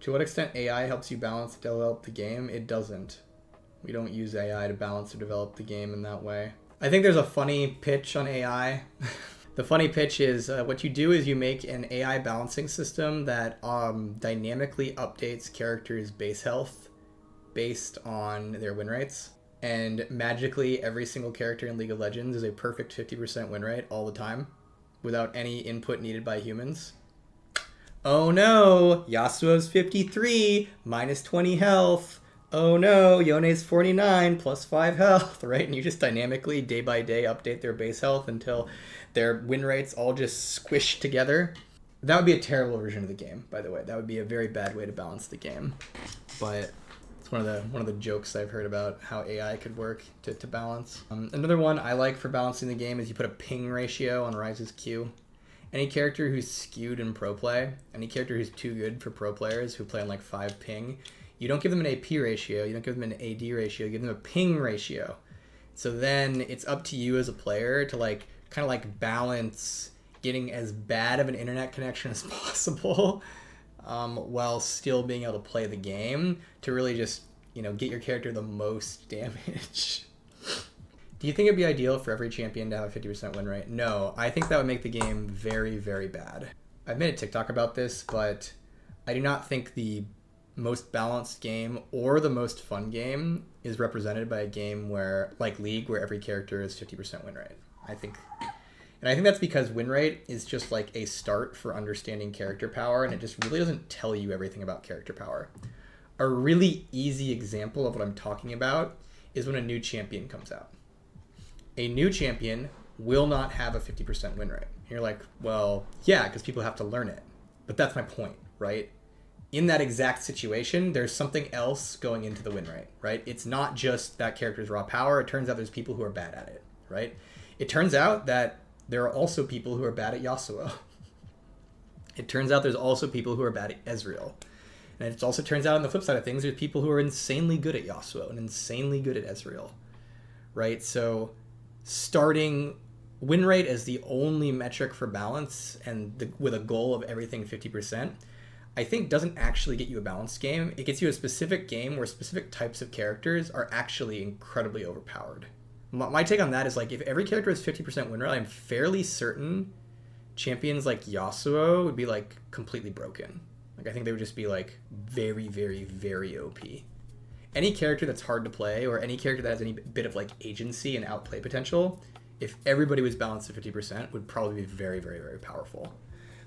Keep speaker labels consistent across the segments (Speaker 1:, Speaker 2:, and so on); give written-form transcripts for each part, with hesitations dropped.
Speaker 1: To what extent AI helps you balance and develop the game? It doesn't. We don't use AI to balance or develop the game in that way. I think there's a funny pitch on AI. The funny pitch is what you do is you make an AI balancing system that dynamically updates characters' base health based on their win rates. And magically, every single character in League of Legends is a perfect 50% win rate all the time without any input needed by humans. Oh no, Yasuo's 53, minus 20 health. Oh no, Yone's 49, plus 5 health, right? And you just dynamically, day by day, update their base health until their win rates all just squish together. That would be a terrible version of the game, by the way. That would be a very bad way to balance the game. But it's one of the jokes I've heard about how AI could work to balance. Another one I like for balancing the game is you put a ping ratio on Ryze's Q. Any character who's skewed in pro play, any character who's too good for pro players who play on like 5 ping, you don't give them an AP ratio, you don't give them an AD ratio, you give them a ping ratio. So then it's up to you as a player to like kind of like balance getting as bad of an internet connection as possible while still being able to play the game to really just, get your character the most damage. Do you think it'd be ideal for every champion to have a 50% win rate? No, I think that would make the game very, very bad. I've made a TikTok about this, but I do not think the most balanced game or the most fun game is represented by a game where, like League, where every character is 50% win rate. I think that's because win rate is just like a start for understanding character power, and it just really doesn't tell you everything about character power. A really easy example of what I'm talking about is when a new champion comes out. A new champion will not have a 50% win rate. You're like, well, yeah, because people have to learn it. But that's my point, right? In that exact situation, there's something else going into the win rate, right? It's not just that character's raw power. It turns out there's people who are bad at it, right? It turns out that there are also people who are bad at Yasuo. It turns out there's also people who are bad at Ezreal. And it also turns out on the flip side of things, there's people who are insanely good at Yasuo and insanely good at Ezreal, right? So starting win rate as the only metric for balance and with a goal of everything 50%, I think doesn't actually get you a balanced game. It gets you a specific game where specific types of characters are actually incredibly overpowered. My take on that is like if every character has 50% win rate, I'm fairly certain champions like Yasuo would be like completely broken. Like I think they would just be like very, very, very OP. Any character that's hard to play or any character that has any bit of like agency and outplay potential, if everybody was balanced at 50%, would probably be very, very, very powerful.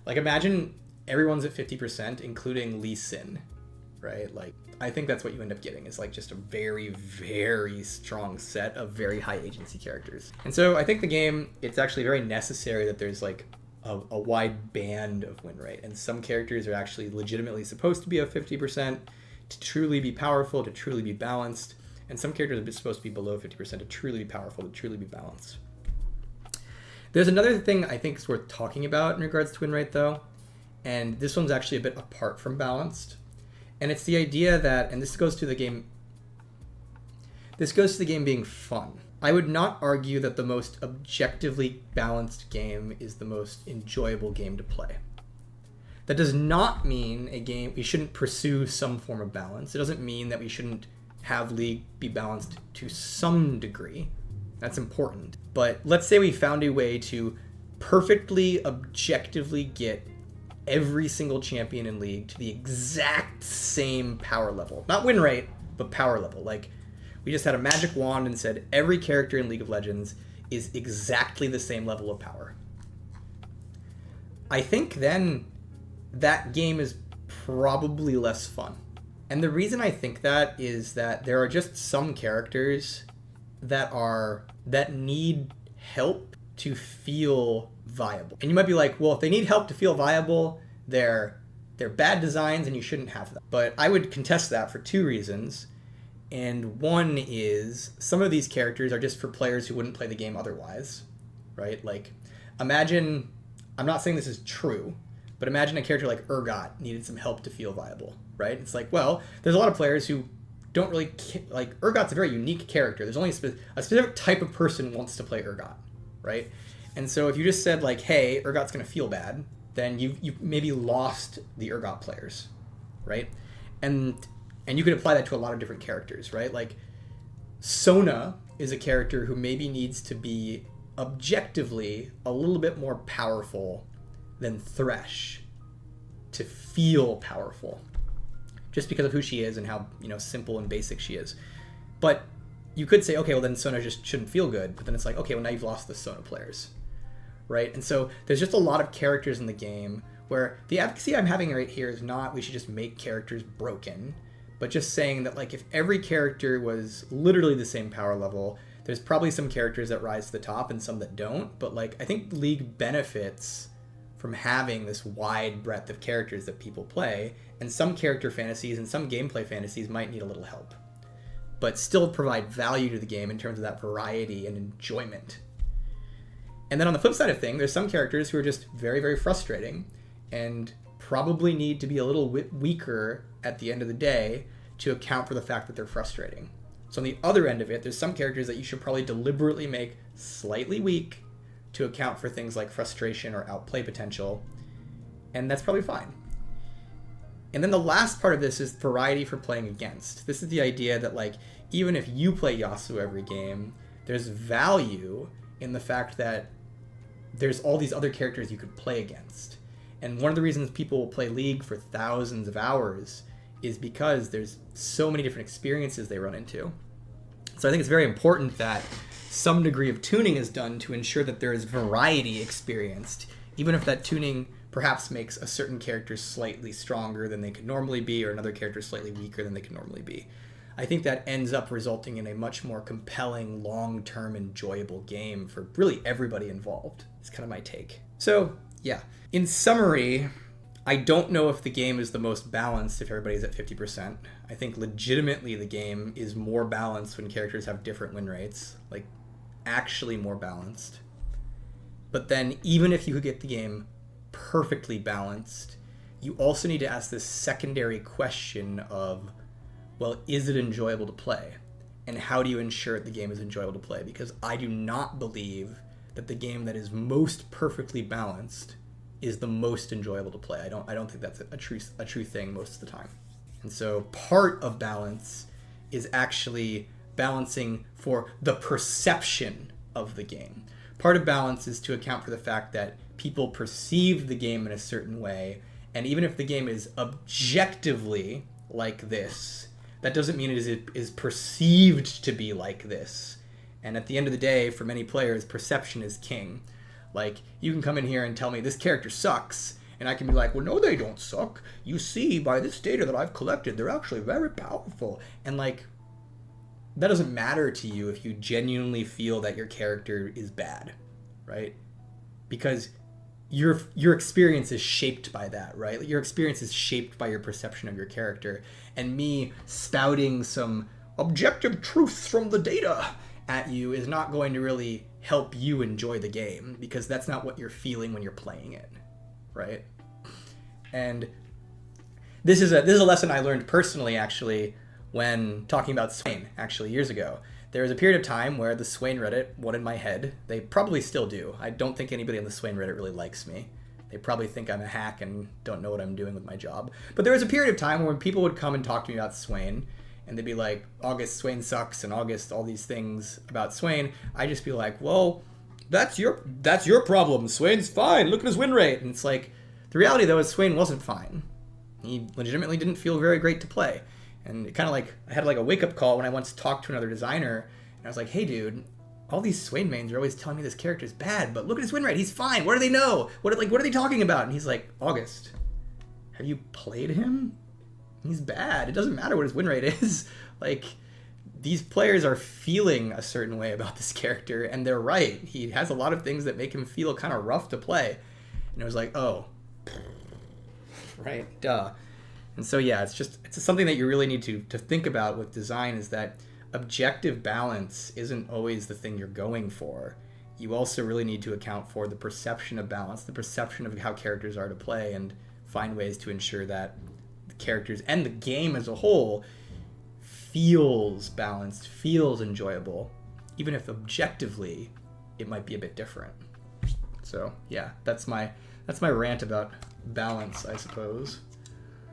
Speaker 1: Like imagine everyone's at 50%, including Lee Sin, right? Like I think that's what you end up getting is like just a very, very strong set of very high agency characters. And so I think the game, it's actually very necessary that there's like a wide band of win rate. And some characters are actually legitimately supposed to be at 50% to truly be powerful, to truly be balanced. And some characters are supposed to be below 50% to truly be powerful, to truly be balanced. There's another thing I think is worth talking about in regards to win rate though. And this one's actually a bit apart from balanced. And it's the idea that, and this goes to the game being fun. I would not argue that the most objectively balanced game is the most enjoyable game to play. That does not mean we shouldn't pursue some form of balance. It doesn't mean that we shouldn't have League be balanced to some degree. That's important. But let's say we found a way to perfectly, objectively get every single champion in League to the exact same power level. Not win rate, but power level. Like, we just had a magic wand and said every character in League of Legends is exactly the same level of power. I think then that game is probably less fun. And the reason I think that is that there are just some characters that need help to feel viable. And you might be like, well, if they need help to feel viable, they're bad designs and you shouldn't have them. But I would contest that for 2 reasons. And one is some of these characters are just for players who wouldn't play the game otherwise, right? Like, imagine, I'm not saying this is true, but imagine a character like Urgot needed some help to feel viable, right? It's like, well, there's a lot of players who don't really, like, Urgot's a very unique character. There's only a specific type of person wants to play Urgot, right? And so if you just said, like, hey, Urgot's going to feel bad, then you maybe lost the Urgot players, right? And you could apply that to a lot of different characters, right? Like Sona is a character who maybe needs to be objectively a little bit more powerful than Thresh to feel powerful, just because of who she is and how, you know, simple and basic she is. But you could say, okay, well then Sona just shouldn't feel good. But then it's like, okay, well now you've lost the Sona players, right? And so there's just a lot of characters in the game where the advocacy I'm having right here is not we should just make characters broken, but just saying that, like, if every character was literally the same power level, there's probably some characters that rise to the top and some that don't. But like, I think League benefits from having this wide breadth of characters that people play, and some character fantasies and some gameplay fantasies might need a little help, but still provide value to the game in terms of that variety and enjoyment. And then on the flip side of things, there's some characters who are just very, very frustrating and probably need to be a little weaker at the end of the day to account for the fact that they're frustrating. So on the other end of it, there's some characters that you should probably deliberately make slightly weak to account for things like frustration or outplay potential, and that's probably fine. And then the last part of this is variety for playing against. This is the idea that, like, even if you play Yasuo every game, there's value in the fact that there's all these other characters you could play against. And one of the reasons people will play League for thousands of hours is because there's so many different experiences they run into. So I think it's very important that some degree of tuning is done to ensure that there is variety experienced, even if that tuning perhaps makes a certain character slightly stronger than they could normally be, or another character slightly weaker than they could normally be. I think that ends up resulting in a much more compelling, long-term, enjoyable game for really everybody involved. It's kind of my take. So, yeah. In summary, I don't know if the game is the most balanced if everybody's at 50%. I think legitimately the game is more balanced when characters have different win rates, like actually more balanced. But then even if you could get the game perfectly balanced, you also need to ask this secondary question of, well, is it enjoyable to play? And how do you ensure the game is enjoyable to play? Because I do not believe that the game that is most perfectly balanced is the most enjoyable to play. I don't think that's a true thing most of the time. And so part of balance is actually balancing for the perception of the game. Part of balance is to account for the fact that people perceive the game in a certain way, and even if the game is objectively like this, that doesn't mean it is perceived to be like this. And at the end of the day, for many players, perception is king. Like, you can come in here and tell me this character sucks, and I can be like, well, no, they don't suck. You see, by this data that I've collected, they're actually very powerful. And, like, that doesn't matter to you if you genuinely feel that your character is bad, right? Because your experience is shaped by that, right? Your experience is shaped by your perception of your character. And me spouting some objective truths from the data at you is not going to really help you enjoy the game, because that's not what you're feeling when you're playing it, right? And this is a lesson I learned personally, actually, when talking about SWAIN, actually, years ago. There was a period of time where the SWAIN Reddit wanted my head. They probably still do. I don't think anybody on the SWAIN Reddit really likes me. They probably think I'm a hack and don't know what I'm doing with my job. But there was a period of time when people would come and talk to me about SWAIN, and they'd be like, August, SWAIN sucks, and August, all these things about SWAIN. I'd just be like, well, that's your problem. SWAIN's fine. Look at his win rate. And it's like, the reality, though, is SWAIN wasn't fine. He legitimately didn't feel very great to play. And it kind of like, I had like a wake-up call when I once talked to another designer, and I was like, hey, dude, all these SWAIN mains are always telling me this character's bad, but look at his win rate. He's fine. What do they know? What are they talking about? And he's like, August, have you played him? He's bad. It doesn't matter what his win rate is. Like, these players are feeling a certain way about this character, and they're right. He has a lot of things that make him feel kind of rough to play. And I was like, oh, right, duh. And so, yeah, it's something that you really need to think about with design, is that objective balance isn't always the thing you're going for. You also really need to account for the perception of balance, the perception of how characters are to play, and find ways to ensure that the characters and the game as a whole feels balanced, feels enjoyable, even if objectively it might be a bit different. So, yeah, that's my rant about balance, I suppose.